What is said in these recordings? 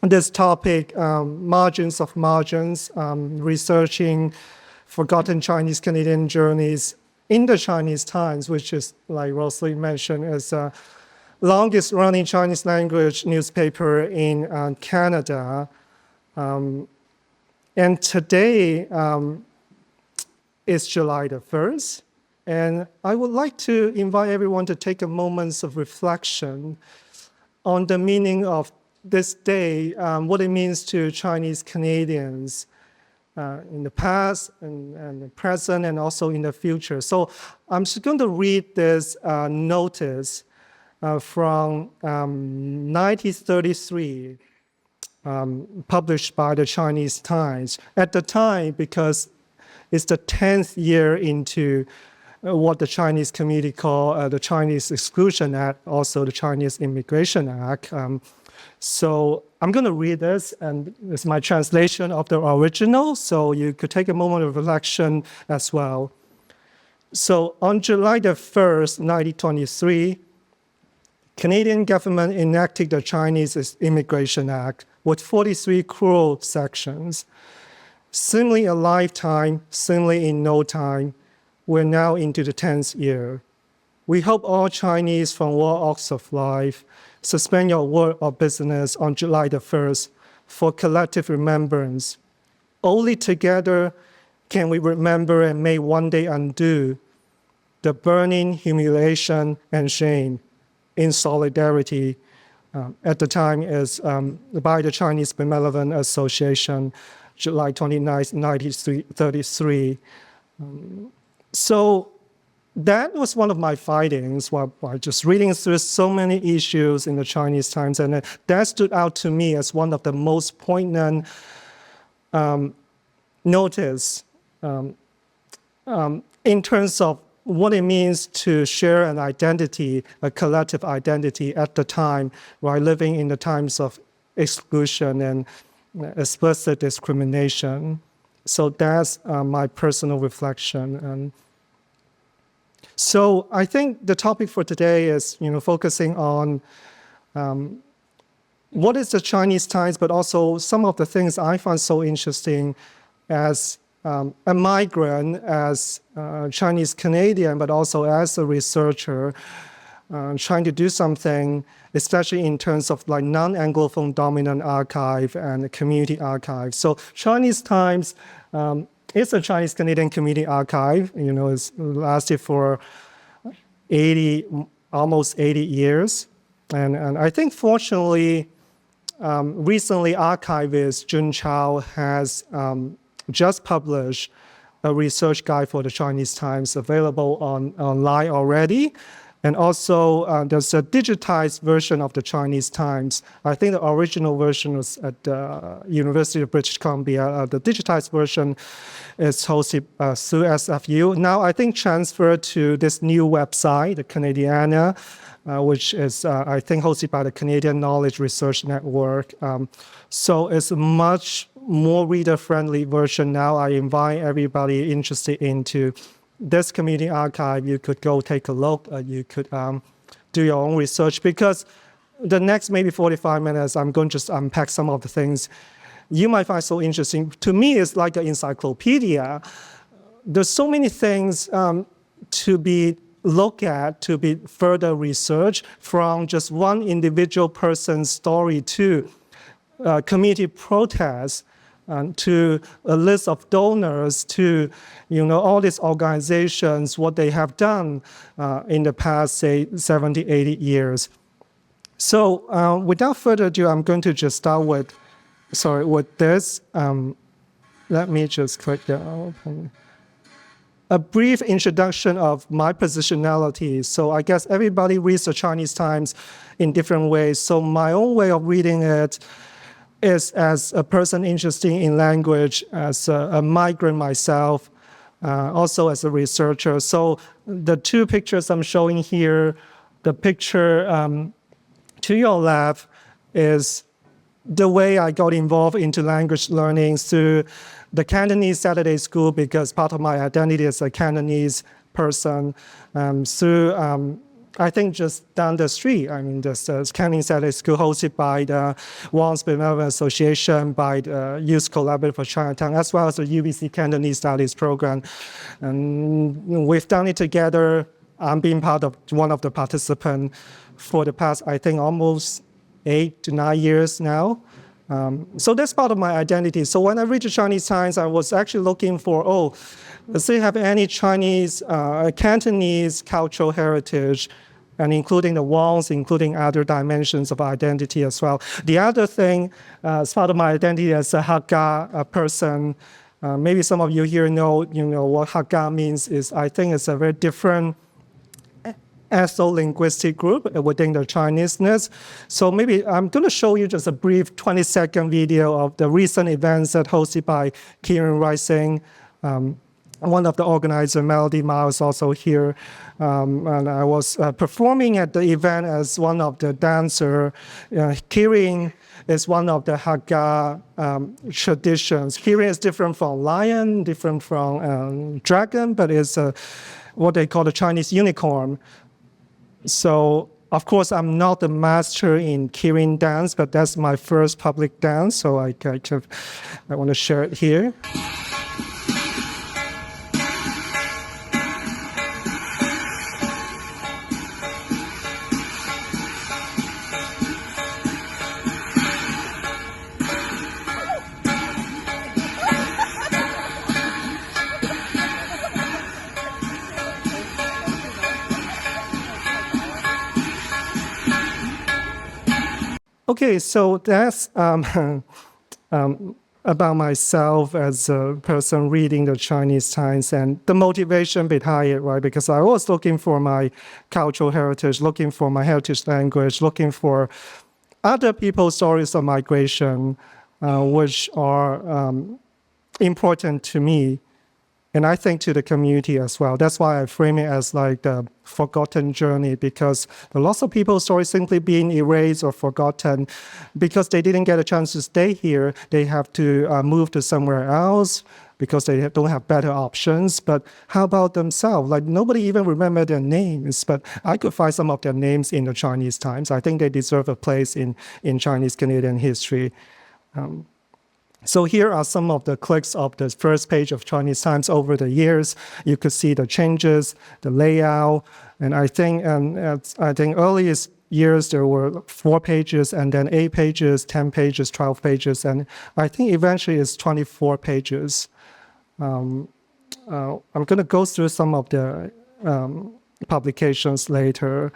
this topic, margins of margins, researching forgotten Chinese Canadian journeys in the Chinese Times, which is, like Rosalie mentioned, is the longest running Chinese language newspaper in Canada. And today is July the 1st. And I would like to invite everyone to take a moment of reflection on the meaning of this day, what it means to Chinese Canadians in the past and the present and also in the future. So I'm just going to read this notice from 1933, published by the Chinese Times. At the time, because it's the 10th year into what the Chinese community call the Chinese Exclusion Act, also the Chinese Immigration Act. So I'm going to read this, and it's my translation of the original, so you could take a moment of reflection as well. So on July the 1st, 1923, Canadian government enacted the Chinese Immigration Act with 43 cruel sections. Seemingly a lifetime, seemingly in no time, we're now into the 10th year. We hope all Chinese from all walks of life suspend your work or business on July the 1st for collective remembrance. Only together can we remember and may one day undo the burning humiliation and shame in solidarity. At the time is by the Chinese Benevolent Association, July 29, 1933. So that was one of my findings while just reading through so many issues in the Chinese Times, and that stood out to me as one of the most poignant notice in terms of what it means to share an identity, a collective identity at the time while living in the times of exclusion and explicit discrimination. So that's my personal reflection. So I think the topic for today is, focusing on what is the Chinese Times, but also some of the things I find so interesting as a migrant, as a Chinese Canadian, but also as a researcher, trying to do something, especially in terms of like non-Anglophone dominant archive and community archive. So Chinese Times is a Chinese Canadian community archive. It's lasted for almost 80 years. And I think fortunately, recently archivist Jun Chao has just published a research guide for the Chinese Times available online already. And also, there's a digitized version of the Chinese Times. I think the original version was at the University of British Columbia. The digitized version is hosted through SFU. Now, I think transferred to this new website, the Canadiana, which is, I think, hosted by the Canadian Knowledge Research Network. So it's a much more reader-friendly version now. I invite everybody interested into this community archive. You could go take a look. You could do your own research, because the next maybe 45 minutes, I'm going to just unpack some of the things you might find so interesting. To me, it's like an encyclopedia. There's so many things to be looked at, to be further researched, from just one individual person's story to community protests, to a list of donors, to all these organizations, what they have done in the past, say, 70, 80 years. So without further ado, I'm going to just start with this. Let me just click that open. A brief introduction of my positionality. So I guess everybody reads the Chinese Times in different ways. So my own way of reading it is as a person interested in language, as a migrant myself, also as a researcher. So the two pictures I'm showing here, the picture to your left is the way I got involved into language learning through the Cantonese Saturday School, because part of my identity is a Cantonese person, through I think just down the street, I mean, this Canning Saturday School hosted by the Wang's Benevolent Association, by the Youth Collaborative for Chinatown, as well as the UBC Cantonese Studies program. And we've done it together. I'm being part of one of the participants for the past, I think, almost 8 to 9 years now. So that's part of my identity. So when I read the Chinese Times, I was actually looking for, does it have any Chinese, Cantonese cultural heritage, and including the Wangs, including other dimensions of identity as well. The other thing, as part of my identity as a Hakka person, maybe some of you here know what Hakka means. Is I think it's a very different ethno-linguistic group within the Chineseness. So maybe I'm going to show you just a brief 20-second video of the recent events that hosted by Kieran Rising. One of the organizers, Melody Ma, is also here. And I was performing at the event as one of the dancers. Kieran is one of the Hakka traditions. Kieran is different from lion, different from dragon, but it's what they call the Chinese unicorn. So, of course, I'm not the master in Kirin dance, but that's my first public dance, so I want to share it here. Okay, so that's about myself as a person reading the Chinese Times and the motivation behind it, right? Because I was looking for my cultural heritage, looking for my heritage language, looking for other people's stories of migration, which are important to me. And I think to the community as well. That's why I frame it as like the forgotten journey, because there are lots of people's stories simply being erased or forgotten because they didn't get a chance to stay here. They have to move to somewhere else because they don't have better options. But how about themselves? Like nobody even remember their names, but I could find some of their names in the Chinese Times. I think they deserve a place in Chinese Canadian history. So here are some of the clicks of the first page of Chinese Times over the years. You could see the changes, the layout, and I think earliest years there were 4 pages, and then 8 pages, 10 pages, 12 pages, and I think eventually it's 24 pages. I'm going to go through some of the publications later,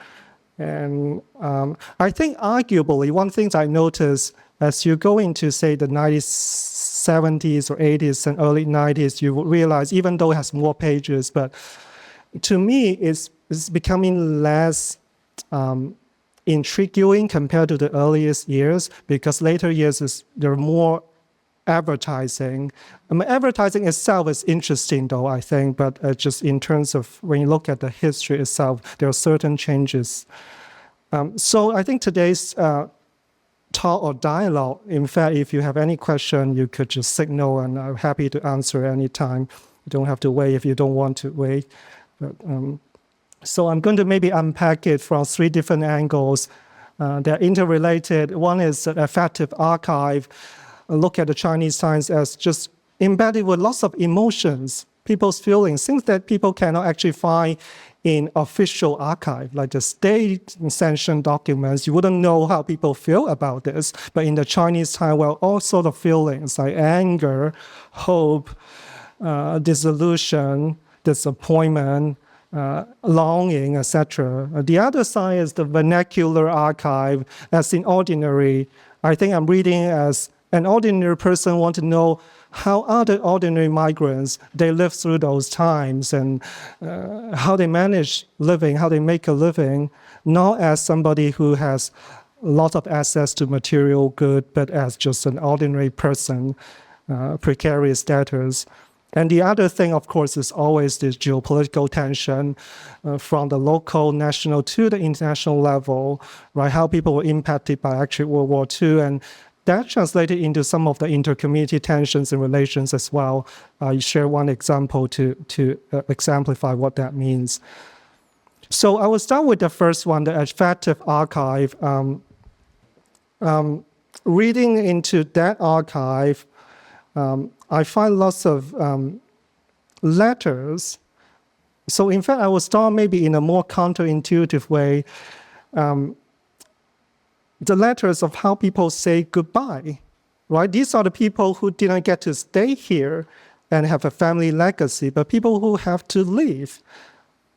and I think arguably one thing I noticed as you go into, say, the 70s or 80s and early 90s, you will realize, even though it has more pages, but to me, it's becoming less intriguing compared to the earliest years, because later years, there are more advertising. Advertising itself is interesting, though, I think, but just in terms of when you look at the history itself, there are certain changes. So I think today's talk or dialogue, in fact, if you have any question, you could just signal, and I'm happy to answer anytime. You don't have to wait if you don't want to wait. But, so I'm going to maybe unpack it from 3 different angles. They're interrelated. One is an effective archive. Look at the Chinese Times as just embedded with lots of emotions, people's feelings, things that people cannot actually find in official archive, like the state-sanctioned documents. You wouldn't know how people feel about this. But in the Chinese Times, well, all sorts of feelings like anger, hope, disillusion, disappointment, longing, etc. The other side is the vernacular archive, as in ordinary. I think I'm reading as an ordinary person want to know how other ordinary migrants, they live through those times and how they manage living, how they make a living, not as somebody who has lots of access to material good, but as just an ordinary person, precarious status. And the other thing, of course, is always this geopolitical tension from the local, national to the international level, right? How people were impacted by actually World War II, and that translated into some of the inter-community tensions and relations as well. I share one example to exemplify what that means. So I will start with the first one, the effective archive. Reading into that archive, I find lots of letters. So in fact, I will start maybe in a more counterintuitive way. The letters of how people say goodbye, right? These are the people who didn't get to stay here and have a family legacy, but people who have to leave.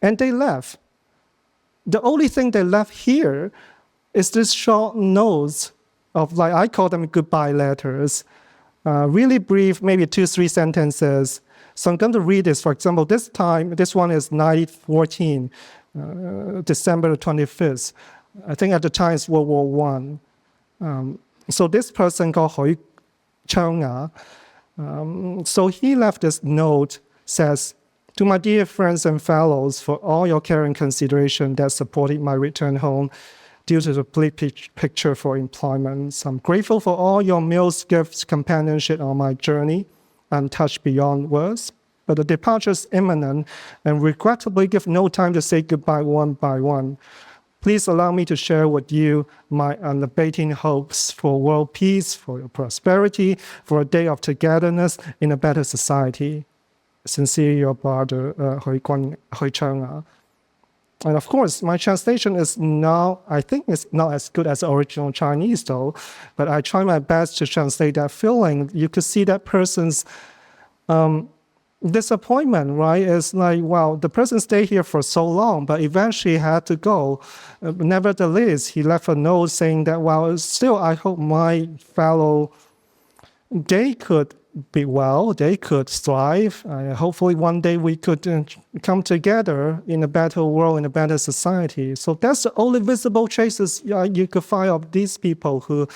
And they left. The only thing they left here is this short notes of, like, I call them goodbye letters, really brief, maybe 2-3 sentences. So I'm going to read this. For example, this one is 1914, December 25th. I think at the time it's World War I. So this person called Hui Chao, so he left this note, says, "To my dear friends and fellows, for all your care and consideration that supported my return home due to the bleak picture for employment. I'm grateful for all your meals, gifts, companionship on my journey. I'm touched beyond words. But the departure is imminent and regrettably give no time to say goodbye one by one. Please allow me to share with you my unabating hopes for world peace, for your prosperity, for a day of togetherness in a better society. Sincerely, your brother, Hui Chao." And of course, my translation is now, I think it's not as good as the original Chinese though, but I try my best to translate that feeling. You could see that person's disappointment, right? It's like, wow, the person stayed here for so long, but eventually had to go. Nevertheless, he left a note saying that, well, still, I hope my fellow, they could be well, they could thrive. Hopefully one day we could come together in a better world, in a better society. So that's the only visible traces you could find of these people who,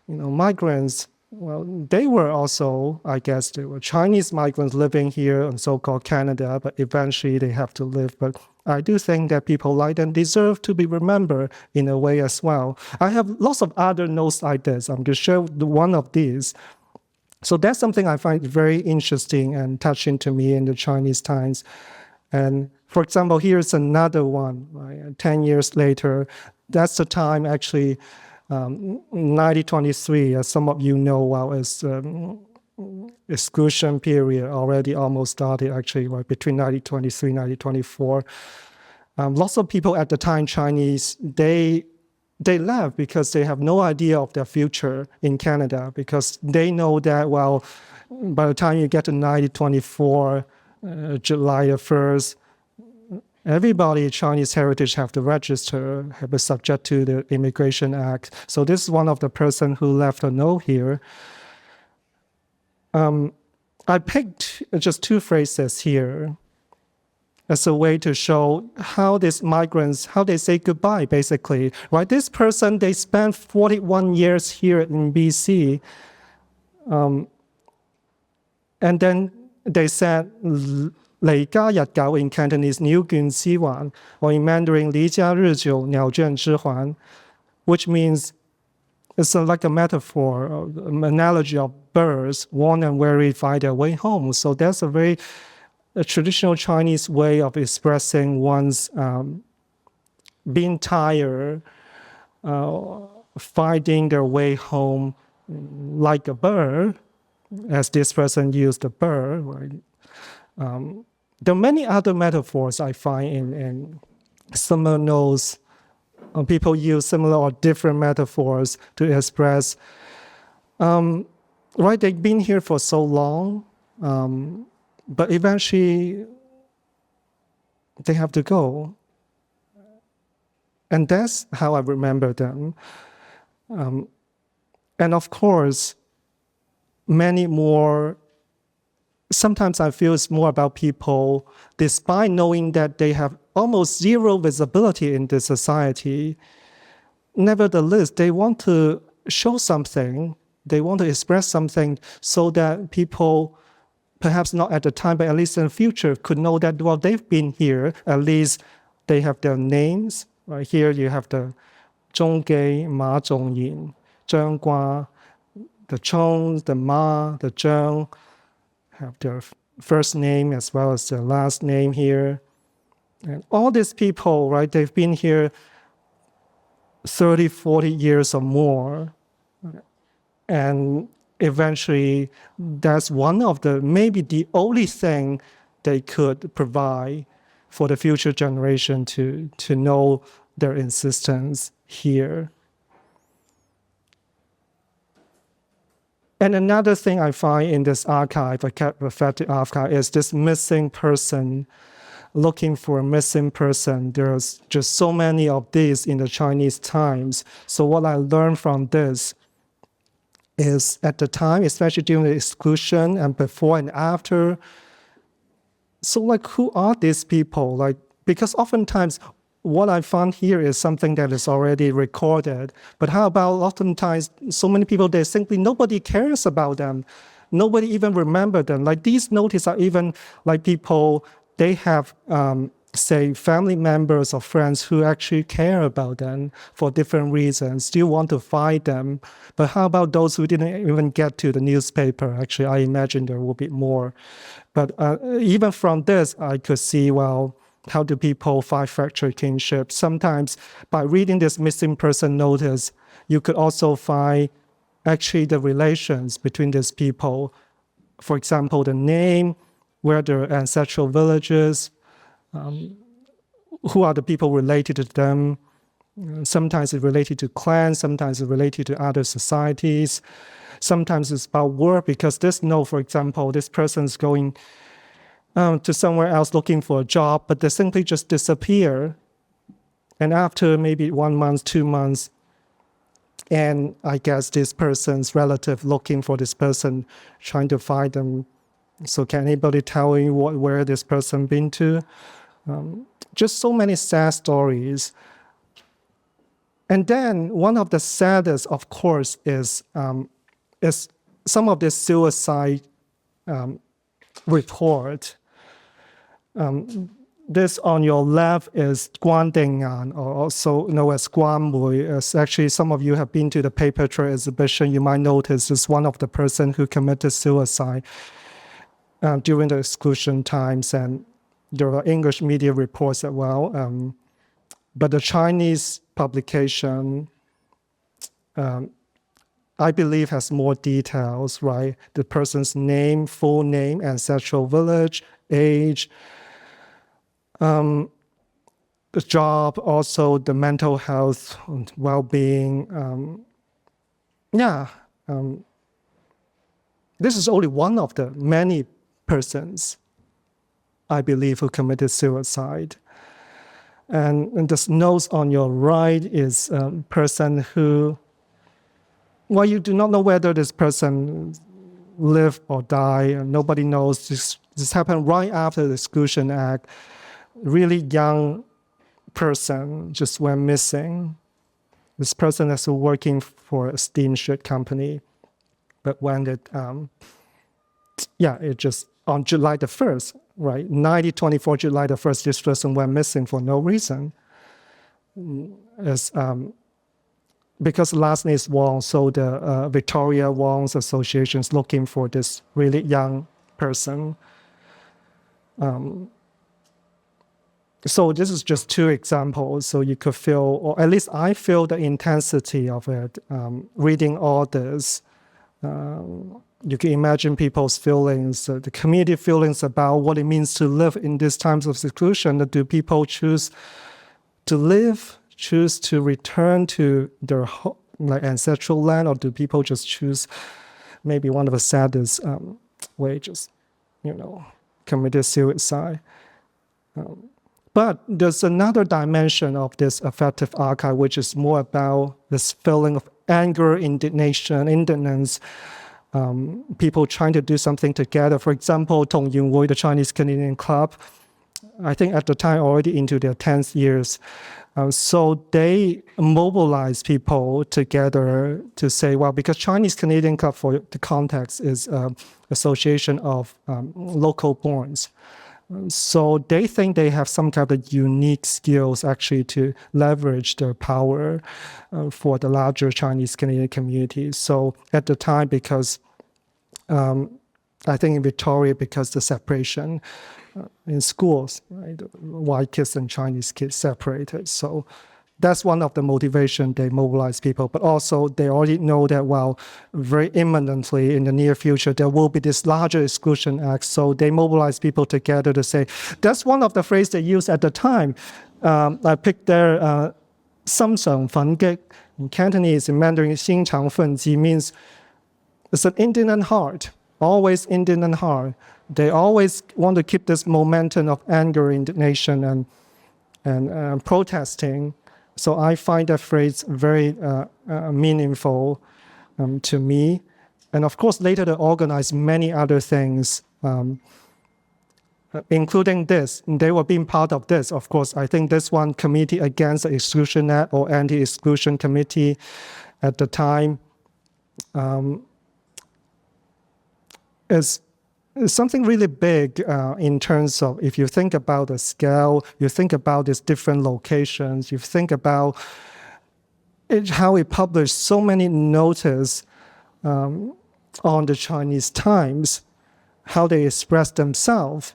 migrants. Well, they were also, I guess, they were Chinese migrants living here in so-called Canada, but eventually they have to live. But I do think that people like them deserve to be remembered in a way as well. I have lots of other notes like this. I'm going to share one of these. So that's something I find very interesting and touching to me in the Chinese times. And for example, here's another one, right? 10 years later. That's the time actually, 1923, as some of you know, well, is exclusion period already almost started actually, right, between 1923 and 1924. Lots of people at the time, Chinese, they left because they have no idea of their future in Canada, because they know that, well, by the time you get to 1924, July 1st, everybody, Chinese heritage, have to register, have to subject to the Immigration Act. So this is one of the person who left a note here. I picked just 2 phrases here as a way to show how these migrants, how they say goodbye, basically. Right? This person, they spent 41 years here in BC, and then they said, 離家日久 in Cantonese, 鳥倦思還, or in Mandarin, 離家日久鳥倦知還, which means it's like a metaphor, an analogy of birds, worn and weary, find their way home. So that's a traditional Chinese way of expressing one's being tired, finding their way home like a bird, as this person used the bird. Right? There are many other metaphors I find in similar notes. People use similar or different metaphors to express. Right, they've been here for so long, but eventually they have to go. And that's how I remember them. And of course, many more. Sometimes I feel it's more about people, despite knowing that they have almost zero visibility in this society. Nevertheless, they want to show something, they want to express something so that people, perhaps not at the time, but at least in the future, could know that, well, they've been here. At least they have their names. Right here you have the Zhongge, Ma Zhongyin, Zheng Gua, the Chong, the Ma, the Zheng, have their first name as well as their last name here. And all these people, right, they've been here 30, 40 years or more. And eventually, that's one of the, maybe the only thing they could provide for the future generation to know their existence here. And another thing I find in this archive, a prophetic archive, is this missing person, looking for a missing person. There's just so many of these in the Chinese Times. So what I learned from this is at the time, especially during the exclusion and before and after, so like who are these people? Like, because oftentimes what I found here is something that is already recorded. But how about oftentimes so many people, they simply, nobody cares about them. Nobody even remember them. Like these notices are even like people, they have, say, family members or friends who actually care about them for different reasons, still want to find them. But how about those who didn't even get to the newspaper? Actually, I imagine there will be more. But even from this, I could see, well, how do people find fractured kinship? Sometimes by reading this missing person notice, you could also find actually the relations between these people. For example, the name, where their ancestral villages, who are the people related to them. Sometimes it's related to clans, sometimes it's related to other societies. Sometimes it's about work, because this note, for example, this person's going to somewhere else looking for a job, but they simply just disappear. And after maybe 1 month, 2 months, and I guess this person's relative looking for this person, trying to find them. So can anybody tell you where this person been to? Just so many sad stories. And then one of the saddest, of course, is some of the suicide report. This on your left is Guandingan, or also known as Guanmui. As actually, some of you have been to the paper trail exhibition, you might notice is one of the person who committed suicide during the exclusion times, and there are English media reports as well. But the Chinese publication, I believe, has more details, right? The person's name, full name, ancestral village, age, the job, also the mental health, and well-being. This is only one of the many persons, I believe, who committed suicide. And this note on your right is a person who, well, you do not know whether this person lived or died, and nobody knows. This happened right after the Exclusion Act. Really young person just went missing. This person is working for a steamship company, but when it just on July the 1st, right, 1924, July the 1st, this person went missing for no reason. Because the last name is Wong, so the Victoria Wong's Association is looking for this really young person. So this is just two examples, so you could feel, or at least I feel the intensity of it, reading all this. You can imagine people's feelings, the community feelings about what it means to live in these times of seclusion. Do people choose to live, choose to return to their ancestral land, or do people just choose maybe one of the saddest ways, just, committed suicide? But there's another dimension of this affective archive, which is more about this feeling of anger, indignation, indignance, people trying to do something together. For example, Tong Yunwei, the Chinese Canadian Club, I think at the time already into their 10th years. So they mobilize people together to say, well, because Chinese Canadian Club, for the context, is an association of local borns. So they think they have some kind of unique skills actually to leverage their power for the larger Chinese Canadian community. So at the time, because I think in Victoria, because the separation, in schools, right? White kids and Chinese kids separated. So that's one of the motivation they mobilize people. But also they already know that, well, very imminently in the near future, there will be this larger exclusion act. So they mobilize people together to say, that's one of the phrases they used at the time. I picked their 心常憤激. In Cantonese, in Mandarin, 心常憤激 means it's an indignant heart, always indignant heart. They always want to keep this momentum of anger, indignation, and protesting. So I find that phrase very meaningful to me. And of course, later they organized many other things, including this. They were being part of this. Of course, I think this one, Committee Against the Exclusion Act or Anti-Exclusion Committee at the time, is something really big in terms of, if you think about the scale, you think about these different locations, you think about how it published so many notices on the Chinese Times, how they express themselves,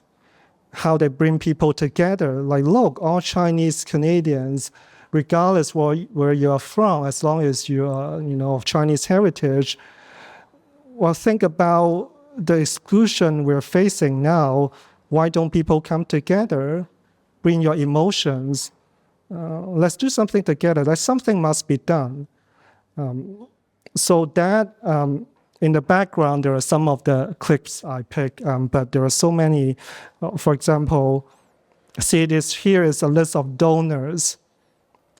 how they bring people together. Like, look, all Chinese Canadians, regardless where you're from, as long as you are, of Chinese heritage, well, think about the exclusion we're facing now. Why don't people come together, bring your emotions? Let's do something together. Like, something must be done. So that, in the background, there are some of the clips I picked, but there are so many. For example, see this here is a list of donors.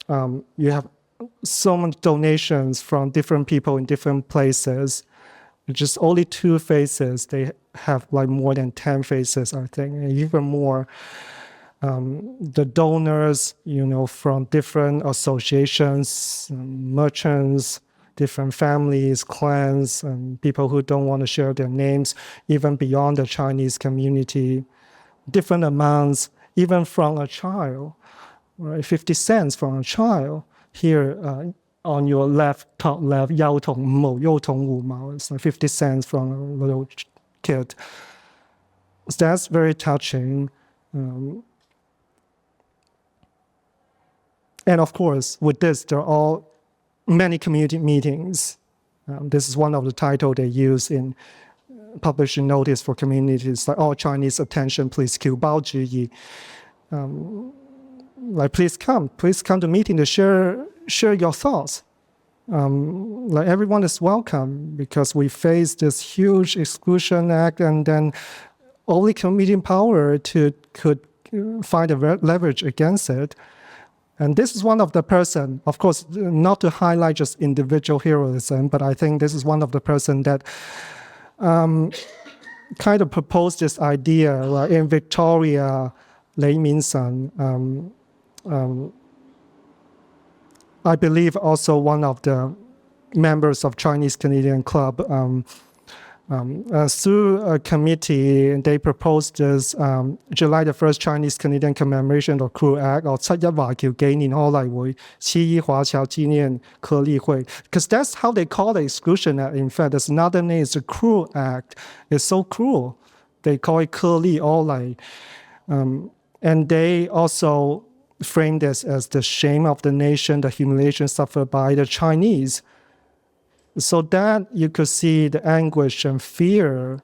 You have so many donations from different people in different places. Just only 2 faces. They have like more than 10 faces, I think, and even more. The donors, from different associations, merchants, different families, clans, and people who don't want to share their names, even beyond the Chinese community. Different amounts, even from a child, right? 50 cents from a child. Here, on your top left, 幼童5毛, 幼童5毛, it's like 50 cents from a little kid. So that's very touching. And of course, with this, there are all many community meetings. This is one of the titles they use in publishing notice for communities, like, all Chinese attention, please, 求胞之意. Like, please come to meeting to share your thoughts. Like, everyone is welcome, because we face this huge exclusion act, and then only community power could find a leverage against it. And this is one of the person, of course, not to highlight just individual heroism, but I think this is one of the person that kind of proposed this idea, like in Victoria, Lei Min-san, I believe also one of the members of Chinese Canadian Club, through a committee, they proposed this July the 1st Chinese Canadian Commemoration of Cruel Act, or 七一華僑紀念開例會, 七一華僑紀念顆例會, because that's how they call the exclusion act. In fact, there's another name, it's the Cruel Act. It's so cruel. They call it 顆例all like. And they also frame this as the shame of the nation, the humiliation suffered by the Chinese. So that you could see the anguish and fear,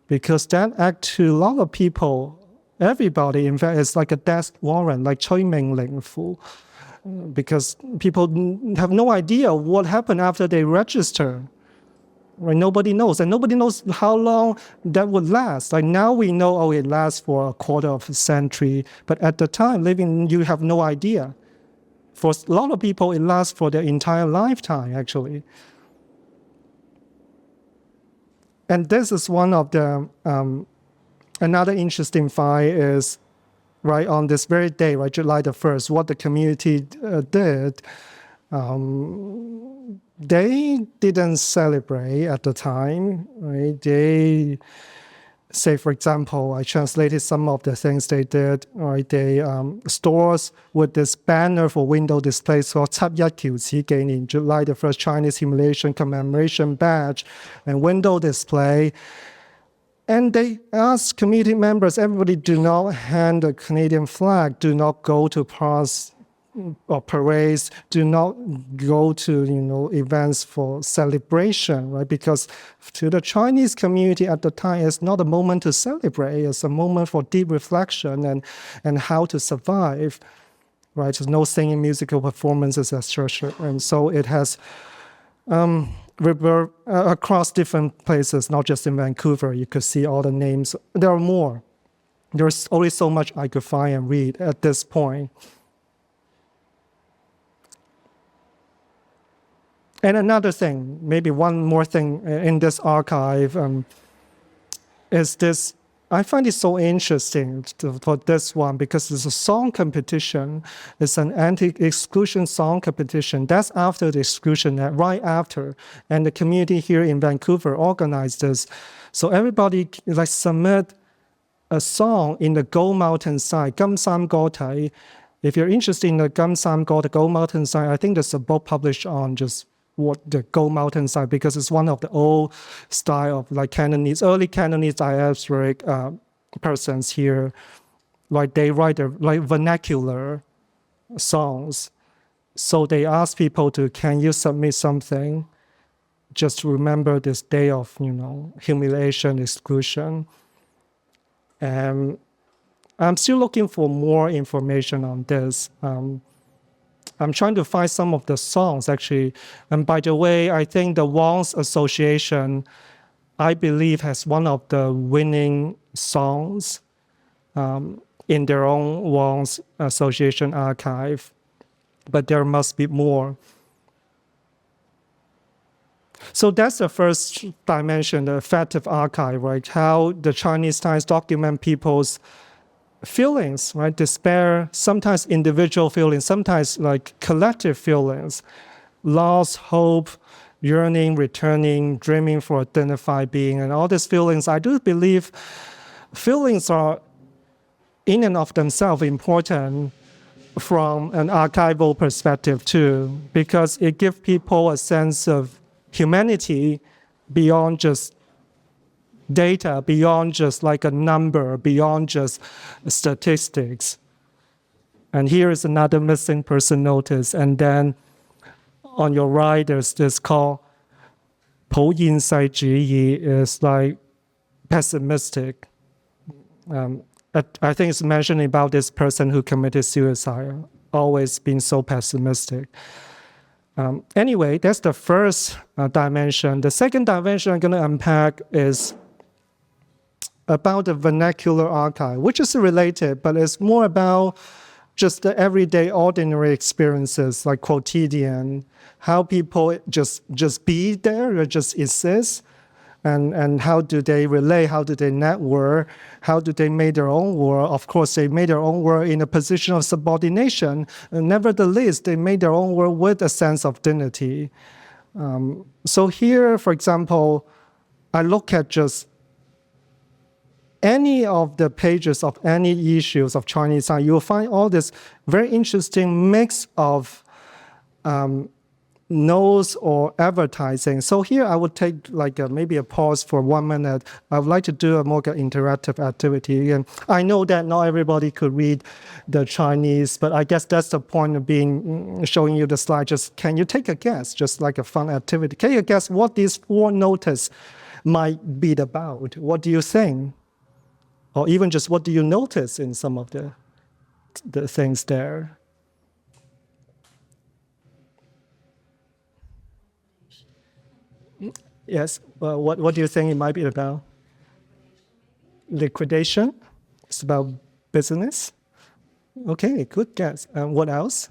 because that act to a lot of people, everybody, in fact, it's like a death warrant, like 催命令符, because people have no idea what happened after they register. Right? Nobody knows, and nobody knows how long that would last. Like, now we know, it lasts for a quarter of a century, but at the time, you have no idea. For a lot of people, it lasts for their entire lifetime, actually. And this is one of the, another interesting find is, right, on this very day, right, July the 1st, what the community did, they didn't celebrate at the time, right? They say, for example, I translated some of the things they did, right? They stores with this banner for window displays called 七一橋此紀念, July the 1st Chinese Humiliation Commemoration Badge, and window display. And they ask community members, everybody do not hand a Canadian flag, do not go to parks or parades, do not go to events for celebration, right? Because to the Chinese community at the time, it's not a moment to celebrate, it's a moment for deep reflection and how to survive, right? There's no singing, musical performances, etc. And so it has across different places, not just in Vancouver. You could see all the names. There are more. There's only so much I could find and read at this point. And another thing, maybe one more thing in this archive is this. I find it so interesting for this one because it's a song competition. It's an anti-exclusion song competition. That's after the Exclusion Act, right after. And the community here in Vancouver organized this. So everybody submit a song in the Gold Mountain side, 金三角體. If you're interested in the 金三角, the Gold Mountain side, I think there's a book published on just what the Gold Mountain side, because it's one of the old style of Cantonese, early Cantonese diasporic persons here. They write vernacular songs. So they ask people can you submit something just to remember this day of, humiliation, exclusion. And I'm still looking for more information on this. I'm trying to find some of the songs, actually. And by the way, I think the Wong's Association, I believe, has one of the winning songs in their own Wong's Association archive. But there must be more. So that's the first dimension, the affective archive, right? How the Chinese Times document people's feelings, right? Despair, sometimes individual feelings, sometimes collective feelings, loss, hope, yearning, returning, dreaming for a dignified being, and all these feelings. I do believe feelings are in and of themselves important from an archival perspective too, because it gives people a sense of humanity beyond just data, beyond just a number, beyond just statistics. And here is another missing person notice. And then on your right, there's this called 普现世主義, is pessimistic. I think it's mentioning about this person who committed suicide, always been so pessimistic. Anyway, that's the first dimension. The second dimension I'm going to unpack is about the vernacular archive, which is related, but it's more about just the everyday, ordinary experiences, like quotidian, how people just be there or just exist, and how do they relate, how do they network, how do they make their own world. Of course, they made their own world in a position of subordination, and nevertheless, they made their own world with a sense of dignity. So here, for example, I look at just any of the pages of any issues of Chinese science, you'll find all this very interesting mix of notes or advertising. So here I would take maybe a pause for 1 minute. I would like to do a more interactive activity. And I know that not everybody could read the Chinese, but I guess that's the point of showing you the slide. Just can you take a guess, just like a fun activity? Can you guess what these 4 notices might be about? What do you think? Or even just what do you notice in some of the things there? Yes. What do you think it might be about? Liquidation. It's about business. Okay, good guess. What else?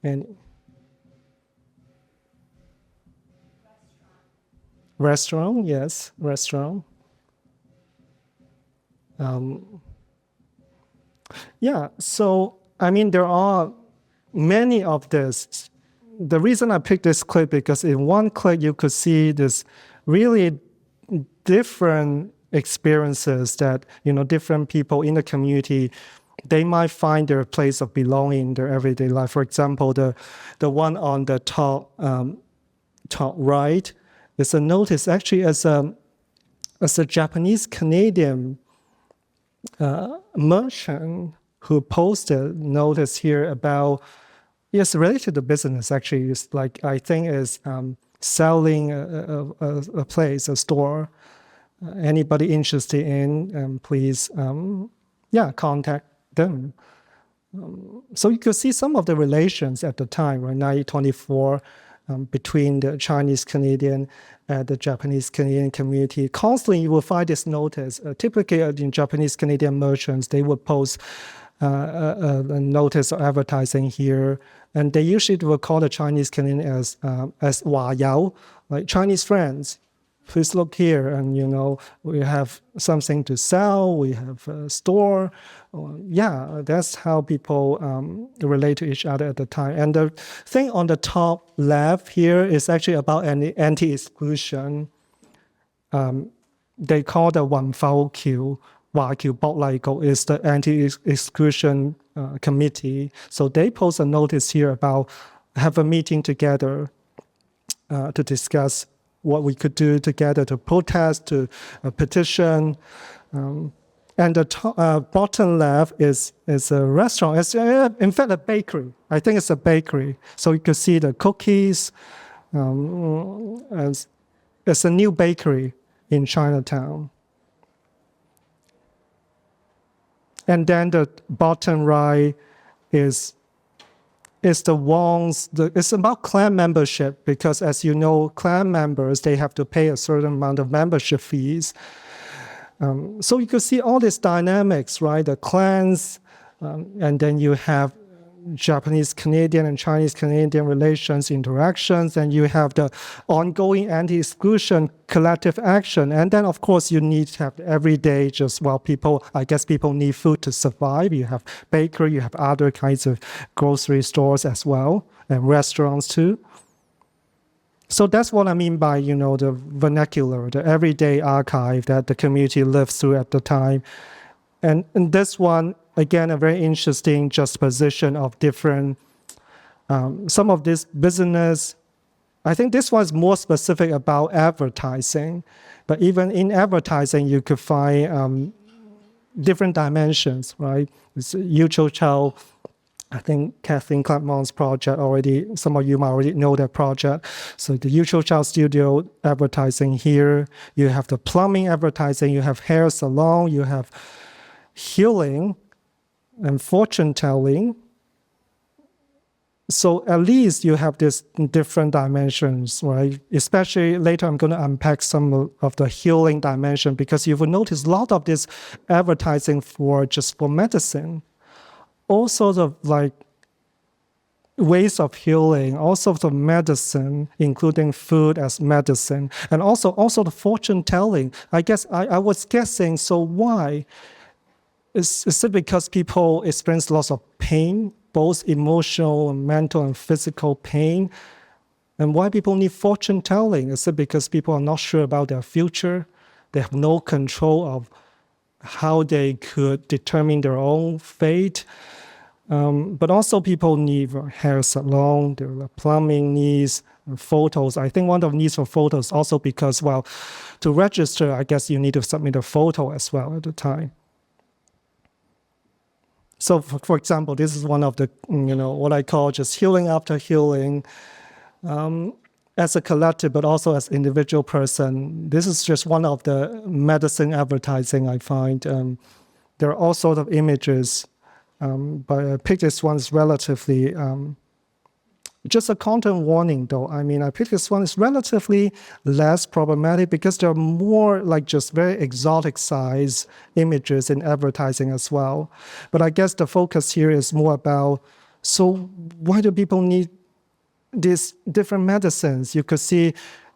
And restaurant. Yes, restaurant. So there are many of this. The reason I picked this clip because in one clip you could see this really different experiences that different people in the community, they might find their place of belonging in their everyday life. For example, the one on the top right is a notice actually as a as a Japanese Canadian merchant who posted notice here about, yes, related to business actually, is like, I think is selling a place, a store. Anybody interested in, please, contact them. So you could see some of the relations at the time, right, 1924, between the Chinese Canadian and the Japanese Canadian community. Constantly, you will find this notice. Typically, in Japanese Canadian merchants, they would post a notice or advertising here, and they usually will call the Chinese Canadian as Wa Yao, like Chinese friends. Please look here, and we have something to sell. We have a store. That's how people relate to each other at the time. And the thing on the top left here is actually about anti-exclusion. They call the 環否橋華僑博麗局 is the anti-exclusion committee. So they post a notice here about have a meeting together to discuss what we could do together to protest, to petition. And the bottom left is a restaurant. It's in fact a bakery. I think it's a bakery. So you can see the cookies. It's a new bakery in Chinatown. And then the bottom right is the Wong's. It's about clan membership because, as you know, clan members, they have to pay a certain amount of membership fees. So you could see all these dynamics, right? The clans, and then you have Japanese Canadian and Chinese Canadian relations, interactions, and you have the ongoing anti-exclusion collective action. And then, of course, you need to have everyday people need food to survive. You have bakery, you have other kinds of grocery stores as well, and restaurants too. So that's what I mean by, the vernacular, the everyday archive that the community lived through at the time. And this one, again, a very interesting juxtaposition of different, some of this business. I think this one's more specific about advertising, but even in advertising, you could find different dimensions, right? It's Yao Xiao, I think Kathleen Clapmont's project already, some of you might already know that project. So the Yao Xiao studio advertising here, you have the plumbing advertising, you have hair salon, you have healing and fortune telling. So at least you have these different dimensions, right? Especially later, I'm going to unpack some of the healing dimension because you will notice a lot of this advertising for medicine, all sorts of like ways of healing, all sorts of medicine, including food as medicine, and also the fortune telling. I guess I was guessing. So why? Is it because people experience lots of pain, both emotional, mental, and physical pain? And why people need fortune telling? Is it because people are not sure about their future? They have no control of how they could determine their own fate. But also people need hair salon, there are plumbing needs, photos. I think one of the needs for photos also because, to register, I guess you need to submit a photo as well at the time. So, for example, this is one of the, what I call just healing after healing as a collective, but also as individual person. This is just one of the medicine advertising I find. There are all sorts of images, but I picked this one is relatively, just a content warning though. I mean, I picked this one is relatively less problematic because there are more like just very exotic size images in advertising as well. But I guess the focus here is more about, so why do people need these different medicines? You could see,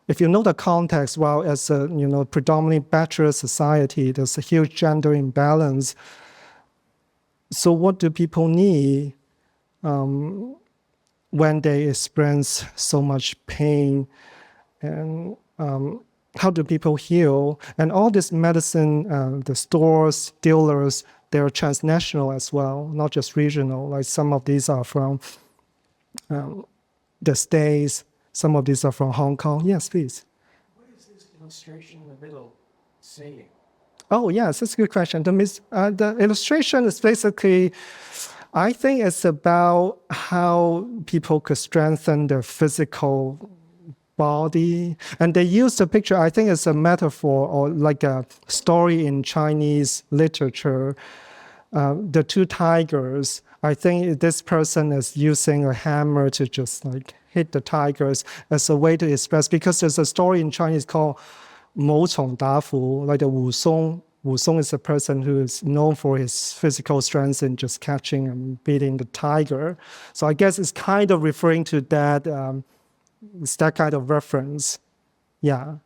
if you know the context, as a predominantly bachelor society, there's a huge gender imbalance. So what do people need when they experience so much pain? And how do people heal? And all this medicine, the stores, dealers, they're transnational as well, not just regional. Like some of these are from the States, some of these are from Hong Kong. Yes, please. What is this illustration in the middle? saying? Oh, yes, that's a good question. The illustration is basically, I think it's about how people could strengthen their physical body. And they use the picture, I think it's a metaphor or like a story in Chinese literature. The two tigers, I think this person is using a hammer to just like hit the tigers as a way to express, because there's a story in Chinese called 某宠达福, like the Wu Song. Wu Song is a person who is known for his physical strength in just catching and beating the tiger. So I guess it's kind of referring to that, it's that kind of reference. Yeah.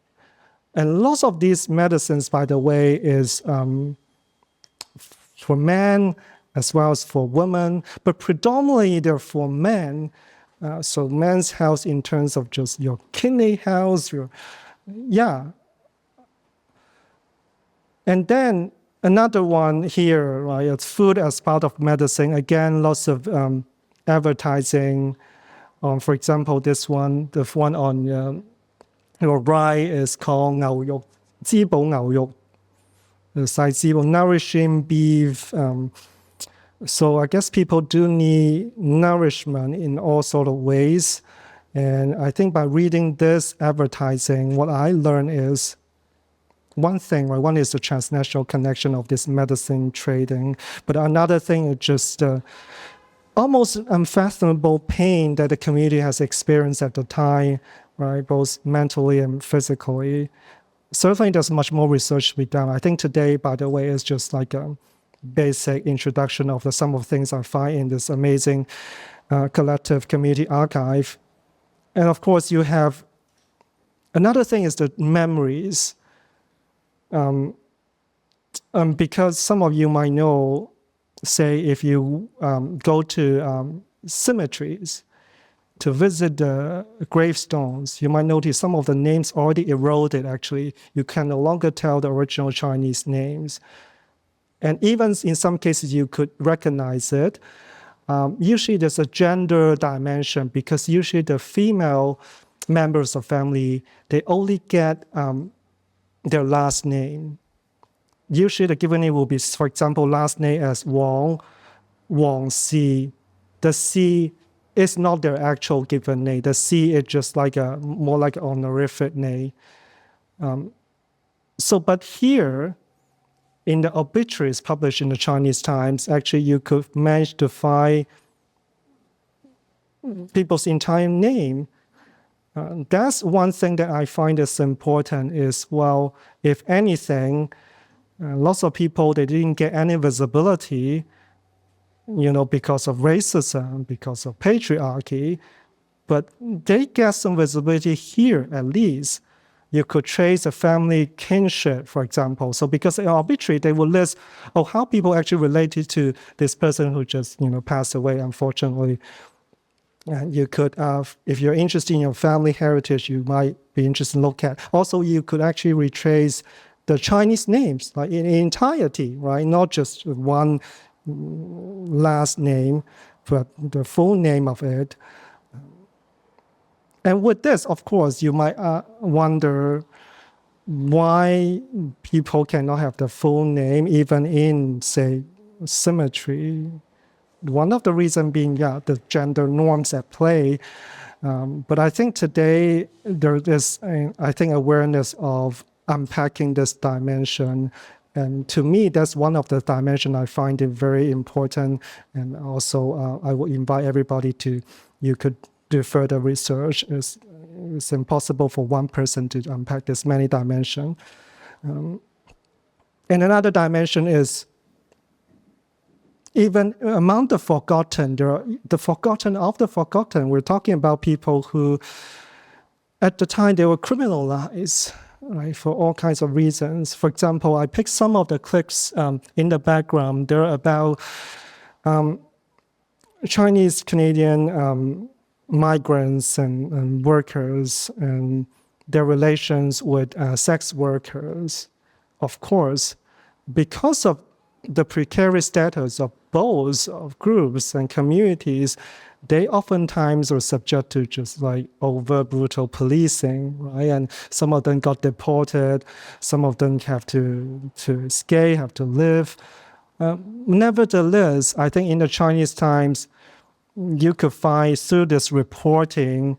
And lots of these medicines, by the way, is for men as well as for women, but predominantly they're for men. So men's health in terms of just your kidney health, yeah. And then another one here, right? It's food as part of medicine. Again, lots of advertising. For example, this one, the one on your right is called 牛肉,滋補牛肉, nourishing beef. So I guess people do need nourishment in all sort of ways. And I think by reading this advertising, what I learned is one thing, right? One is the transnational connection of this medicine trading. But another thing is just almost unfathomable pain that the community has experienced at the time, right? Both mentally and physically. Certainly there's much more research to be done. I think today, by the way, is just like a basic introduction of some of the things I find in this amazing collective community archive. And of course, you have another thing is the memories. Because some of you might know, say, if you go to cemeteries to visit the gravestones, you might notice some of the names already eroded, actually. You can no longer tell the original Chinese names. And even in some cases, you could recognize it. Usually there's a gender dimension, because usually the female members of family, they only get their last name. Usually the given name will be, for example, last name as Wang, Wang Si. The Si is not their actual given name. The Si is just like more like an honorific name. But here, in the obituaries published in the Chinese Times, actually you could manage to find people's entire name. That's one thing that I find is important is, well, if anything, lots of people, they didn't get any visibility, because of racism, because of patriarchy, but they get some visibility here at least. You could trace a family kinship, for example. So because in obituary, they will list, how people actually related to this person who just, passed away, unfortunately. And you could, if you're interested in your family heritage, you might be interested in look at. Also, you could actually retrace the Chinese names, like in entirety, right? Not just one last name, but the full name of it. And with this, of course, you might wonder why people cannot have the full name, even in, say, cemetery. One of the reasons being, the gender norms at play. But I think today there is, awareness of unpacking this dimension. And to me, that's one of the dimensions I find it very important. And also, I would invite everybody you could do further research. It's impossible for one person to unpack this many dimensions. And another dimension is, even among the forgotten, there are the forgotten of the forgotten. We're talking about people who, at the time, they were criminalized, right, for all kinds of reasons. For example, I picked some of the clips in the background. They're about Chinese Canadian migrants and workers and their relations with sex workers. Of course, because of the precarious status of both of groups and communities, they oftentimes are subject to just like over brutal policing, right? And some of them got deported, some of them have to escape, have to live. Nevertheless, I think in the Chinese Times, you could find through this reporting,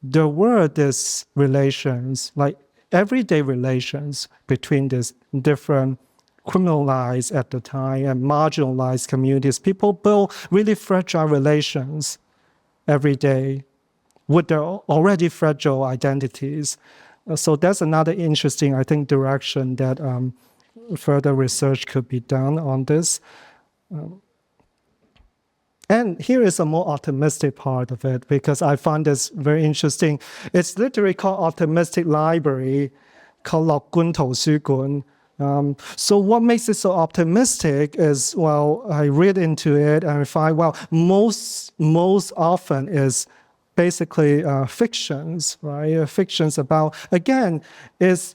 there were these relations, like everyday relations between these different criminalized at the time and marginalized communities. People build really fragile relations every day with their already fragile identities. So that's another interesting, I think, direction that further research could be done on this. And here is a more optimistic part of it, because I find this very interesting. It's literally called Optimistic Library, called 樂觀圖書館. So what makes it so optimistic is, well, I read into it and I find, well, most often is basically fictions, right? Fictions about, again, is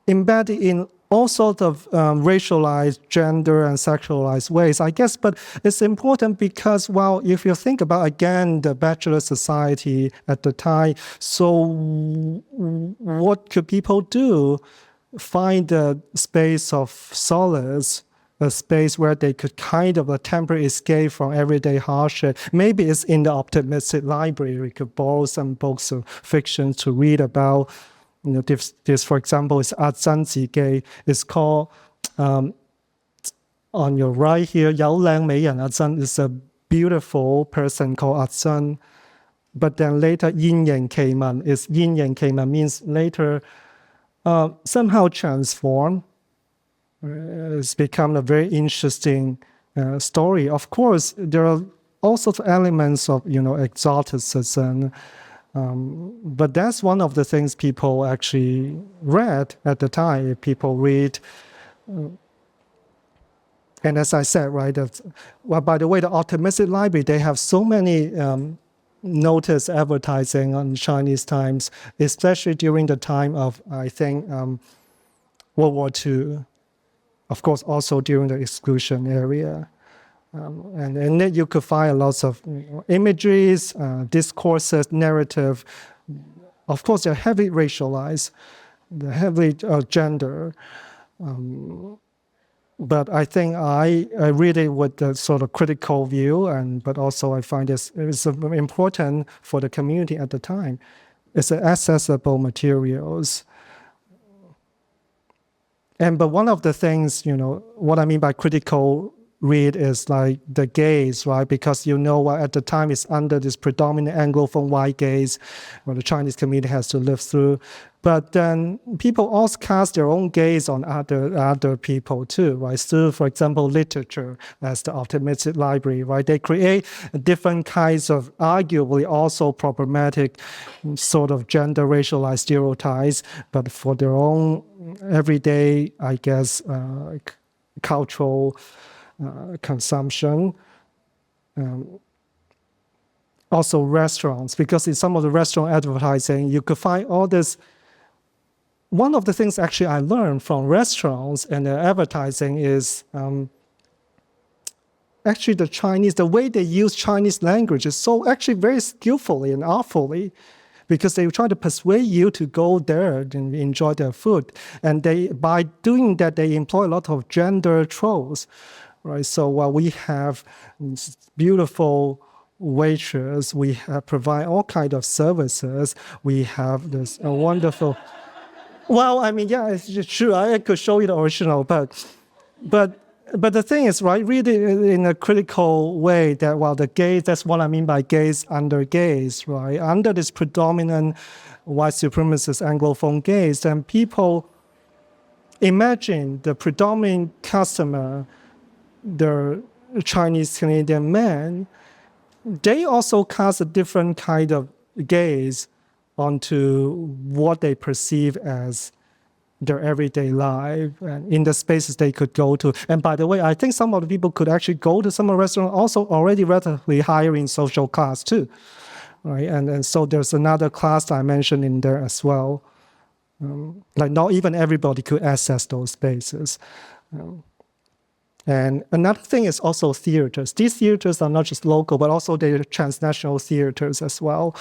embedded in all sorts of racialized, gender, and sexualized ways, I guess. But it's important because, well, if you think about, again, the bachelor society at the time, so what could people do? Find a space of solace, a space where they could kind of a temporary escape from everyday hardship. Maybe it's in the optimistic library. We could borrow some books of fiction to read about. You know, this for example, is 阿珍自己. It's called, on your right here, 有靚美人阿珍 is a beautiful person called 阿珍. But then later, 現形奇文 is 現形奇文 means later somehow transformed. It's become a very interesting story. Of course, there are all sorts of elements of, exoticism. But that's one of the things people actually read at the time. People read. And as I said, right, well, by the way, the Optimistic Library, they have so many notice advertising on Chinese Times, especially during the time of, I think, World War II. Of course, also during the exclusion area. And then you could find lots of imageries, discourses, narrative. Of course, they're heavily racialized, they're heavily gender. But I think I read it with a sort of critical view, but also I find it's important for the community at the time. It's accessible materials. But one of the things, what I mean by critical read is like the gaze, right? Because at the time it's under this predominant Anglophone white gaze, where the Chinese community has to live through. But then people also cast their own gaze on other people too, right? Still, for example, literature as the Optimistic Library, right? They create different kinds of arguably also problematic sort of gender racialized stereotypes, but for their own everyday, I guess, cultural consumption. Also restaurants, because in some of the restaurant advertising, you could find all this. One of the things actually I learned from restaurants and their advertising is actually the way they use Chinese language is so actually very skillfully and artfully, because they try to persuade you to go there and enjoy their food. And by doing that, they employ a lot of gender tropes, right? So while we have beautiful waitress, we provide all kinds of services. We have this wonderful. Well, I mean, yeah, it's true. I could show you the original, but the thing is, right, read it in a critical way that, well, the gaze, that's what I mean by gaze under gaze, right? Under this predominant white supremacist Anglophone gaze, and people imagine the predominant customer, the Chinese Canadian man, they also cast a different kind of gaze onto what they perceive as their everyday life and in the spaces they could go to. And by the way, I think some of the people could actually go to some of the restaurants also already relatively higher in social class too, right? And so there's another class I mentioned in there as well. Like not even everybody could access those spaces. And another thing is also theaters. These theaters are not just local, but also they're transnational theaters as well.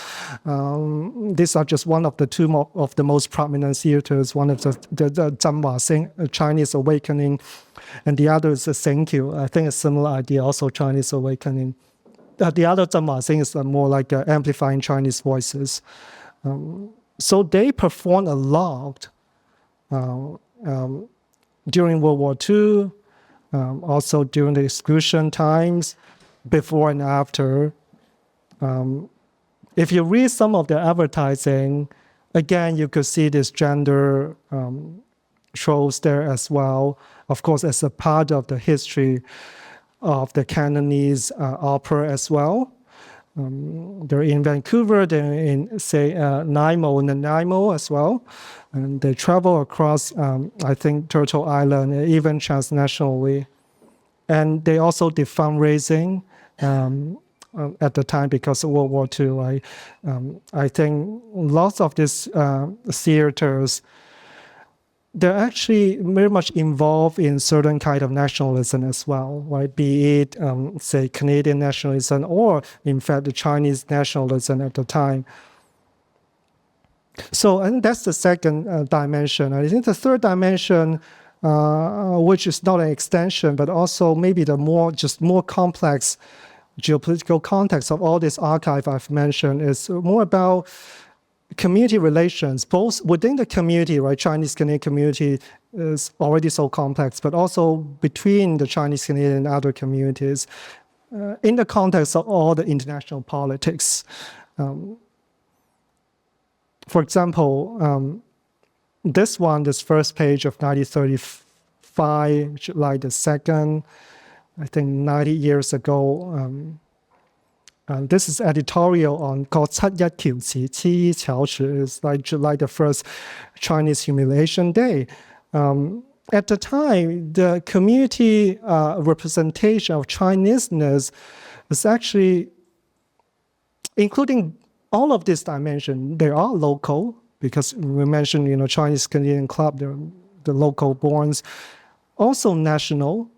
These are just one of the two of the most prominent theaters. One is the Zhenhua Sing, Chinese Awakening, and the other is the Senkyu. I think a similar idea, also Chinese Awakening. The other Zhenhua Sing is more like amplifying Chinese voices. So they perform a lot during World War II, also during the exclusion times, before and after. If you read some of the advertising, again, you could see this gender tropes there as well. Of course, as a part of the history of the Cantonese opera as well. They're in Vancouver, they're in, say, Nanaimo as well. And they travel across, I think, Turtle Island, even transnationally. And they also did fundraising at the time because of World War II. I think lots of these theaters, they're actually very much involved in certain kind of nationalism as well, right? Be it, say, Canadian nationalism or, in fact, the Chinese nationalism at the time. So, and that's the second dimension. I think the third dimension, which is not an extension, but also maybe the more complex geopolitical context of all this archive I've mentioned, is more about community relations, both within the community, right? Chinese Canadian community is already so complex, but also between the Chinese Canadian and other communities, in the context of all the international politics. For example, this first page of 1935, July the 2nd, I think 90 years ago. This is editorial on called 7·1條詞，7·1條詞 is like July the 1st, Chinese Humiliation Day. At the time, the community representation of Chineseness is actually, including all of this dimension, they are local, because we mentioned, Chinese Canadian Club, the local borns, also national.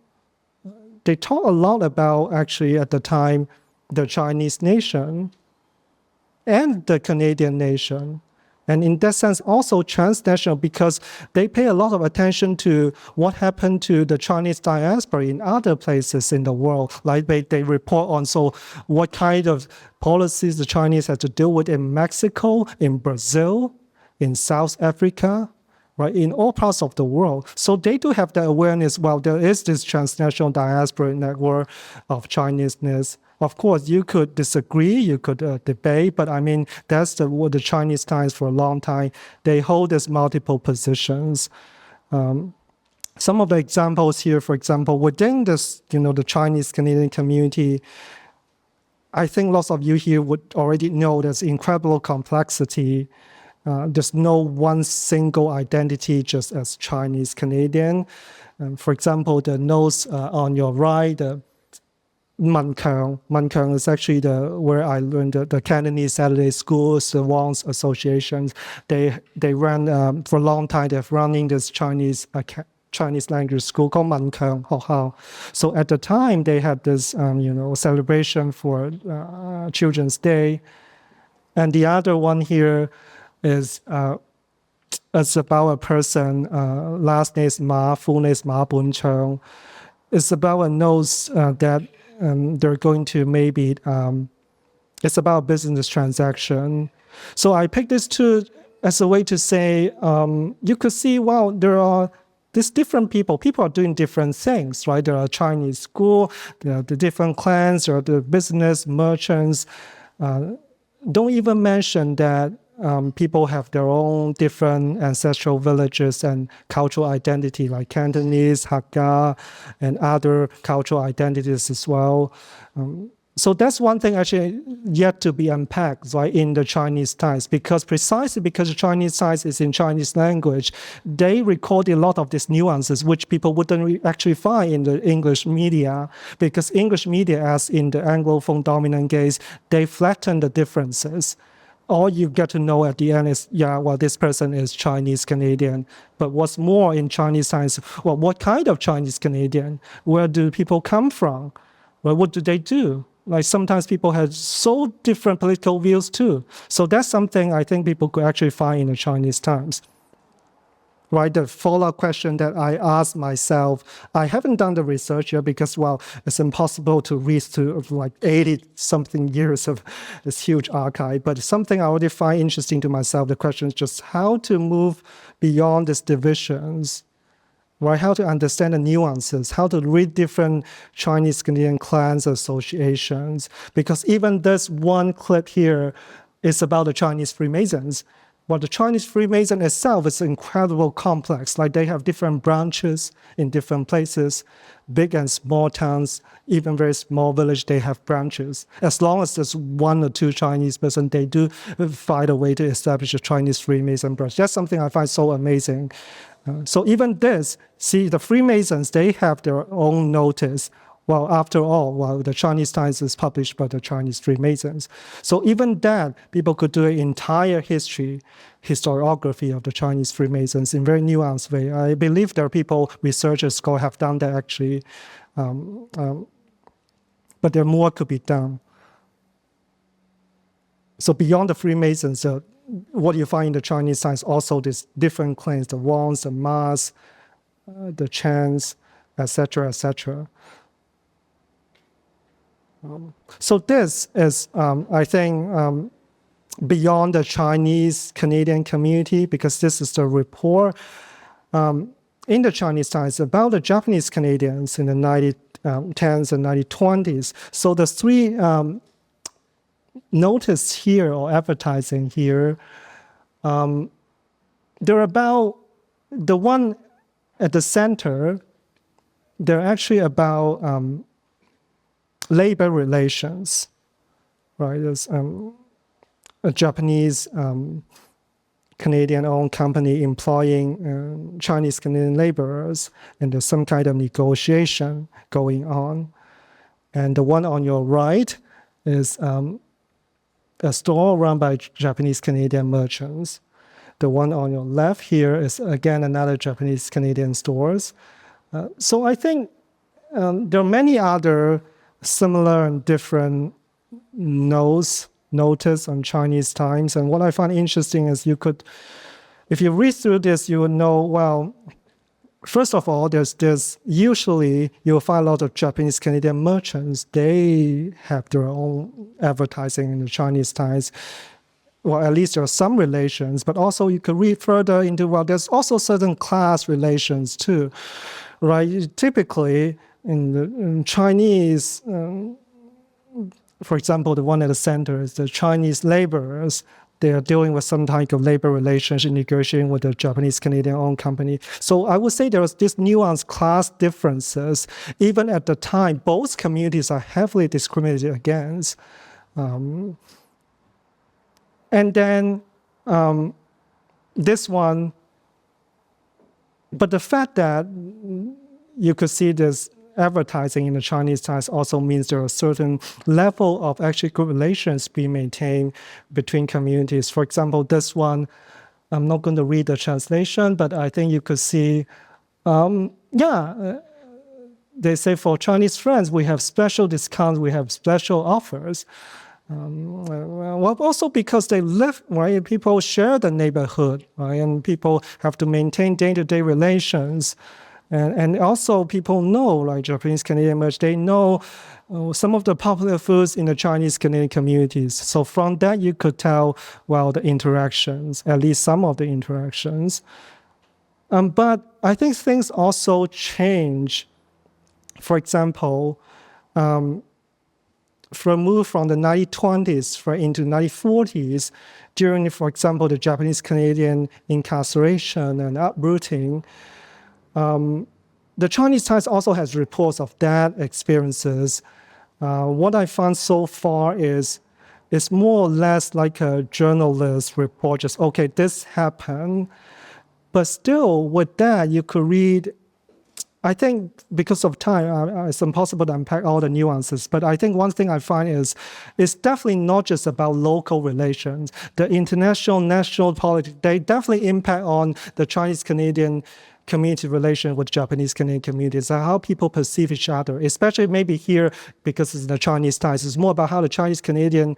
They talk a lot about, actually, at the time, the Chinese nation and the Canadian nation. And in that sense, also transnational, because they pay a lot of attention to what happened to the Chinese diaspora in other places in the world. Like they report on, so what kind of policies the Chinese had to deal with in Mexico, in Brazil, in South Africa, right, in all parts of the world. So they do have the awareness, well, there is this transnational diaspora network of Chineseness. Of course, you could disagree, you could debate, but I mean, that's what the Chinese Times for a long time, they hold these multiple positions. Some of the examples here, for example, within this, the Chinese Canadian community, I think lots of you here would already know there's incredible complexity. There's no one single identity just as Chinese Canadian. For example, the notes on your right, the Mankang is actually where I learned the Cantonese Saturday schools, the Wong's associations. They ran for a long time. They've running this Chinese language school called Mankang Hohao. So at the time they had this celebration for Children's Day, and the other one here is it's about a person. Last name is Ma, full name is Ma Buncheng. It's about a note that. They're going to maybe, it's about a business transaction. So I picked this two as a way to say, you could see, wow, there are these different people. People are doing different things, right? There are Chinese school, there are the different clans, there are the business, merchants. Don't even mention that people have their own different ancestral villages and cultural identity, like Cantonese, Hakka, and other cultural identities as well. So that's one thing actually yet to be unpacked, right, in the Chinese Times, precisely because the Chinese Times is in Chinese language, they record a lot of these nuances which people wouldn't actually find in the English media, because English media, as in the Anglophone dominant gaze, they flatten the differences. all you get to know at the end is, yeah, well, this person is Chinese Canadian. But what's more in Chinese science, well, what kind of Chinese Canadian? Where do people come from? Well, what do they do? Like sometimes people have so different political views too. So that's something I think people could actually find in the Chinese Times. Right, the follow-up question that I asked myself, I haven't done the research yet because, well, it's impossible to read through like 80-something years of this huge archive. But something I already find interesting to myself, the question is just how to move beyond these divisions, right? How to understand the nuances, how to read different Chinese Canadian clans associations. Because even this one clip here is about the Chinese Freemasons. Well, the Chinese Freemason itself is incredibly complex. Like they have different branches in different places, big and small towns, even very small village, they have branches. As long as there's one or two Chinese person, they do find a way to establish a Chinese Freemason branch. That's something I find so amazing. So even this, see, the Freemasons, they have their own notice. Well, after all, well, the Chinese Times is published by the Chinese Freemasons. So even that, people could do an entire historiography of the Chinese Freemasons in a very nuanced way. I believe there are people, researchers, scholars have done that actually, but there more could be done. So beyond the Freemasons, what you find in the Chinese Times, also these different clans, the Wangs, the Mas, the Chans, etc., etc. So this is, I think, beyond the Chinese Canadian community, because this is the report in the Chinese Times about the Japanese Canadians in the 1910s and 1920s. So the three notice here or advertising here, they're about the one at the center, they're actually about labor relations, right? There's a Japanese Canadian-owned company employing Chinese Canadian laborers, and there's some kind of negotiation going on. And the one on your right is a store run by Japanese Canadian merchants. The one on your left here is, again, another Japanese Canadian stores. So I think there are many other similar and different notice on Chinese Times. And what I find interesting is if you read through this, you will know, well, first of all, there's usually you'll find a lot of Japanese Canadian merchants. They have their own advertising in the Chinese Times. Well, at least there are some relations, but also you could read further into, well, there's also certain class relations too, right? Typically, in Chinese, for example, the one at the center is the Chinese laborers. They are dealing with some type of labor relationship, negotiating with the Japanese Canadian-owned company. So I would say there was this nuanced class differences. Even at the time, both communities are heavily discriminated against. And then this one, but the fact that you could see this advertising in the Chinese Times also means there are a certain level of actually good relations being maintained between communities. For example, this one, I'm not going to read the translation, but I think you could see, they say for Chinese friends, we have special discounts, we have special offers. Well, also because they live, right? People share the neighborhood, right? And people have to maintain day-to-day relations. And also people know, like Japanese Canadian merchants, they know some of the popular foods in the Chinese Canadian communities. So from that, you could tell, well, the interactions, at least some of the interactions. But I think things also change. For example, from the 1920s into 1940s, during, for example, the Japanese Canadian incarceration and uprooting, the Chinese Times also has reports of that experiences. What I found so far is it's more or less like a journalist report, just, okay, this happened. But still, with that, you could read, I think because of time, it's impossible to unpack all the nuances. But I think one thing I find is it's definitely not just about local relations. The international, national politics, they definitely impact on the Chinese-Canadian community relation with Japanese-Canadian communities, and how people perceive each other, especially maybe here because it's the Chinese ties. It's more about how the Chinese-Canadian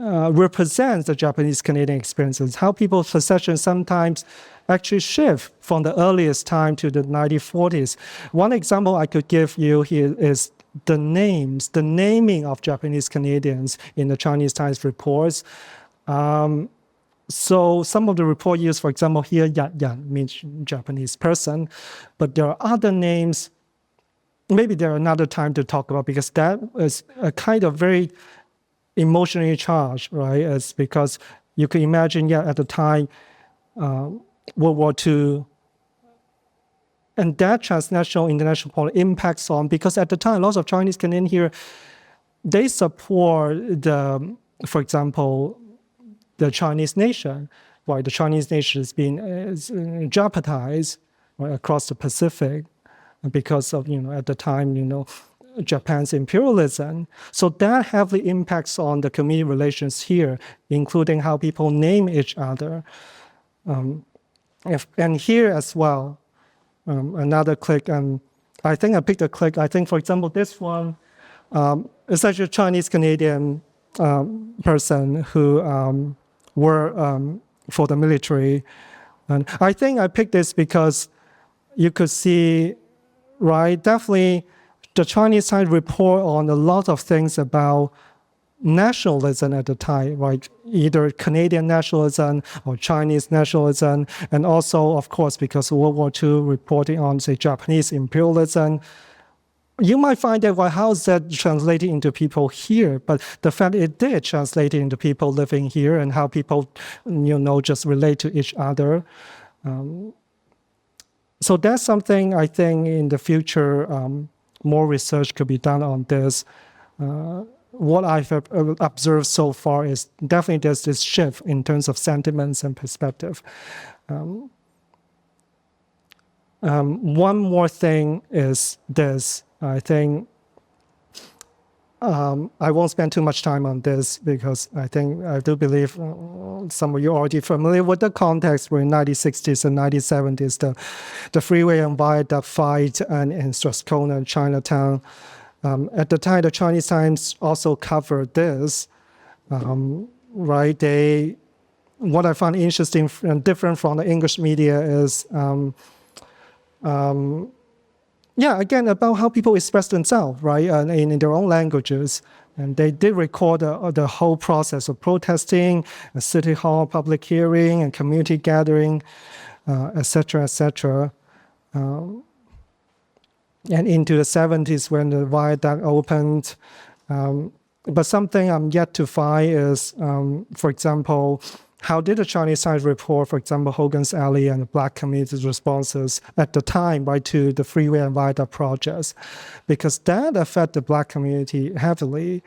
represents the Japanese-Canadian experiences, how people's perceptions sometimes actually shift from the earliest time to the 1940s. One example I could give you here is the naming of Japanese Canadians in the Chinese Times reports. So some of the report use, for example, here, Yan means Japanese person, but there are other names, maybe there are another time to talk about, because that is a kind of very emotionally charged, right? It's because you can imagine, at the time, World War II, and that transnational, international politics impacts on, because at the time, lots of Chinese Canadian here, they support for example, the Chinese nation, right? The Chinese nation is being jeopardized, right, across the Pacific because of, at the time, Japan's imperialism. So that heavily impacts on the community relations here, including how people name each other. And here as well, another click, and I think I picked a click. I think, for example, this one is actually a Chinese-Canadian person who were for the military. And I think I picked this because you could see, right, definitely the Chinese side report on a lot of things about nationalism at the time, right? Either Canadian nationalism or Chinese nationalism, and also, of course, because of World War II, reporting on, say, Japanese imperialism. You might find that, well, how is that translated into people here? But the fact it did translate into people living here and how people, just relate to each other. So that's something I think in the future, more research could be done on this. What I've observed so far is definitely there's this shift in terms of sentiments and perspective. One more thing is this. I think I won't spend too much time on this because I do believe some of you are already familiar with the context. We're in 1960s and 1970s, the freeway and viaduct fight in Strathcona and Chinatown. At the time, the Chinese Times also covered this, right? What I found interesting and different from the English media is, again, about how people express themselves, right, in their own languages. And they did record the whole process of protesting, a city hall public hearing, and community gathering, et cetera, et cetera. And into the 70s when the viaduct opened. But something I'm yet to find is, for example, how did the Chinese Times report, for example, Hogan's Alley and the Black community's responses at the time, right, to the freeway and viaduct projects? Because that affected the Black community heavily.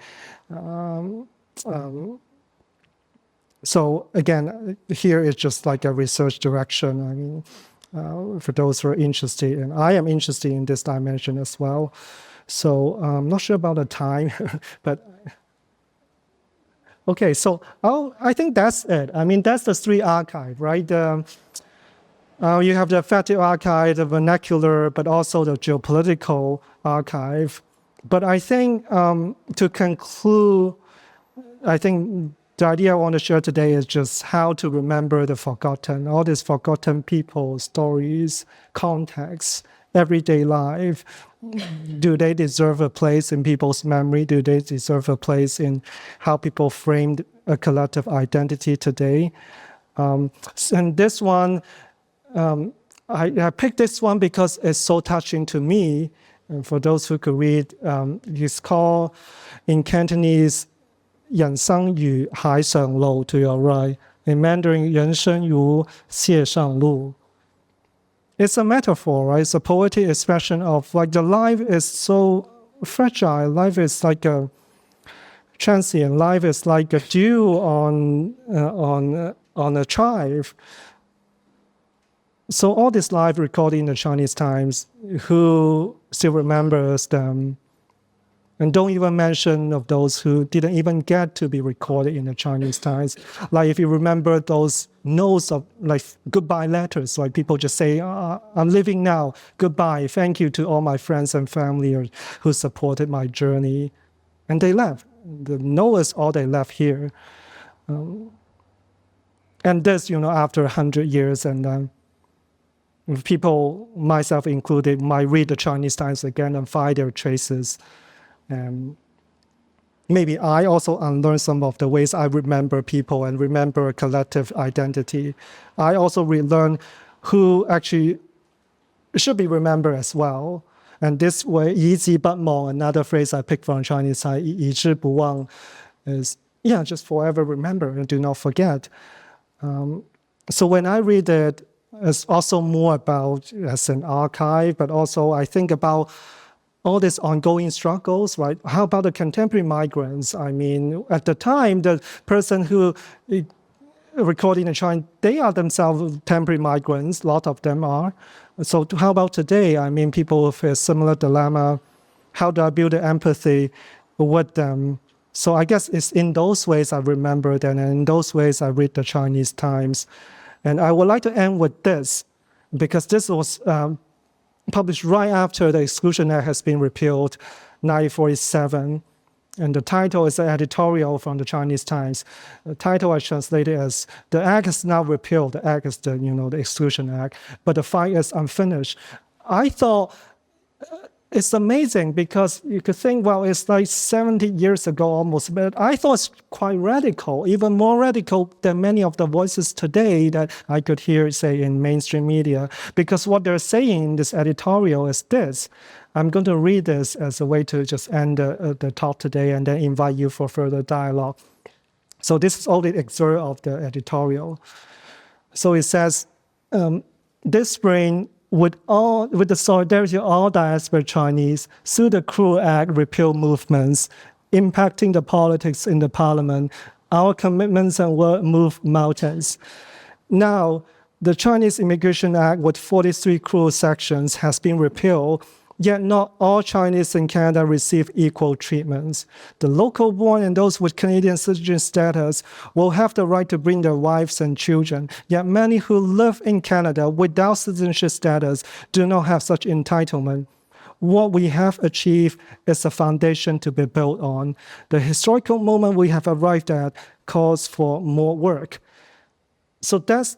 So again, here is just like a research direction. I mean, for those who are interested, and I am interested in this dimension as well. So I'm not sure about the time, but okay, so I think that's it. I mean, that's the three archive, right? You have the affective archive, the vernacular, but also the geopolitical archive. But I think to conclude, I think the idea I want to share today is just how to remember the forgotten, all these forgotten people, stories, contexts, everyday life. Do they deserve a place in people's memory? Do they deserve a place in how people framed a collective identity today? And this one, I picked this one because it's so touching to me. And for those who could read, it's called in Cantonese, 人生如海上路 to your right. In Mandarin, 人生如蟹上路. It's a metaphor, right? It's a poetic expression of like the life is so fragile. Life is like a transient. Life is like a dew on a child. So all this live recording in the Chinese Times, who still remembers them, and don't even mention of those who didn't even get to be recorded in the Chinese Times. Like if you remember those notes of like goodbye letters, like people just say, I'm leaving now, goodbye, thank you to all my friends and family who supported my journey. And they left. The note is all they left here. And this, after 100 years, and people, myself included, might read the Chinese Times again and find their traces. And maybe I also unlearn some of the ways I remember people and remember a collective identity. I also relearn who actually should be remembered as well. And this way, 一记不忘, another phrase I picked from Chinese side, 一直不忘, is, just forever remember and do not forget. So when I read it, it's also more about as an archive, but also I think about all these ongoing struggles, right? How about the contemporary migrants? I mean, at the time, the person who recording in China, they are themselves temporary migrants. A lot of them are. So how about today? I mean, people with a similar dilemma. How do I build empathy with them? So I guess it's in those ways I remember them, and in those ways I read the Chinese Times. And I would like to end with this, because this was published right after the Exclusion Act has been repealed, 1947. And the title is an editorial from the Chinese Times. The title I translated as, the act is now repealed. The act is the Exclusion Act, but the fight is unfinished. I thought it's amazing because you could think, well, it's like 70 years ago almost, but I thought it's quite radical, even more radical than many of the voices today that I could hear, say, in mainstream media. Because what they're saying in this editorial is this. I'm going to read this as a way to just end the talk today and then invite you for further dialogue. So this is all the excerpt of the editorial. So it says, this spring, with the solidarity of all diasporic Chinese, through the cruel act repeal movements impacting the politics in the parliament, our commitments and work move mountains. Now, the Chinese Immigration Act with 43 cruel sections has been repealed, yet not all Chinese in Canada receive equal treatments. The local born and those with Canadian citizen status will have the right to bring their wives and children, yet many who live in Canada without citizenship status do not have such entitlement. What we have achieved is a foundation to be built on. The historical moment we have arrived at calls for more work. So that's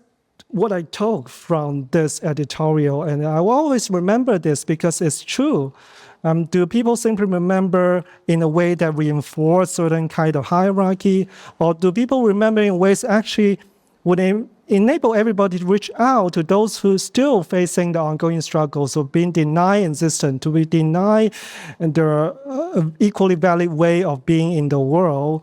what I took from this editorial, and I will always remember this because it's true. Do people simply remember in a way that reinforce certain kind of hierarchy, or do people remember in ways actually would enable everybody to reach out to those who are still facing the ongoing struggles of being denied existence, to be denied their equally valid way of being in the world?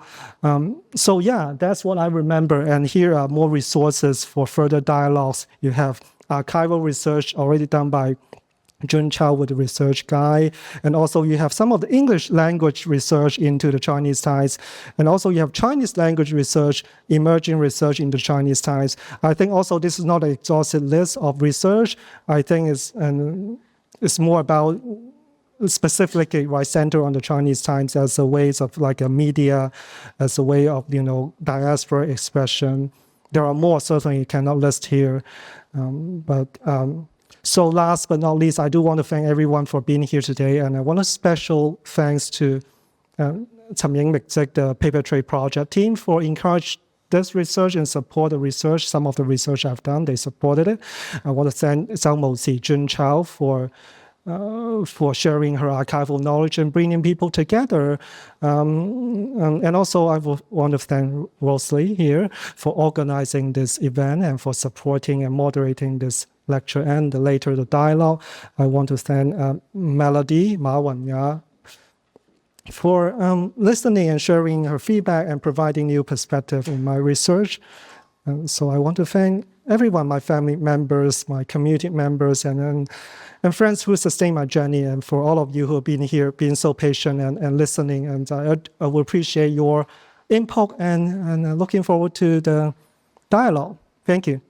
So yeah, that's what I remember. And here are more resources for further dialogues. You have archival research already done by Jun Chao with the research guide. And also you have some of the English language research into the Chinese Times. And also you have Chinese language research, emerging research in the Chinese Times. I think also this is not an exhaustive list of research. I think it's more about specifically center on the Chinese Times as a way of like a media, as a way of, diaspora expression. There are more, certainly you cannot list here. So last but not least, I do want to thank everyone for being here today. And I want a special thanks to Cham Ying Mikzik, the Paper Trade Project team, for encouraging this research and support the research. Some of the research I've done, they supported it. I want to thank Zhang Mozi, Jun Chao for sharing her archival knowledge and bringing people together. And also I want to thank Rosalie here for organizing this event and for supporting and moderating this lecture and later the dialogue. I want to thank Melody Ma Wanya for listening and sharing her feedback and providing new perspective in my research. So I want to thank everyone, my family members, my community members, and friends who sustain my journey, and for all of you who have been here, being so patient and listening. And I will appreciate your input and looking forward to the dialogue. Thank you.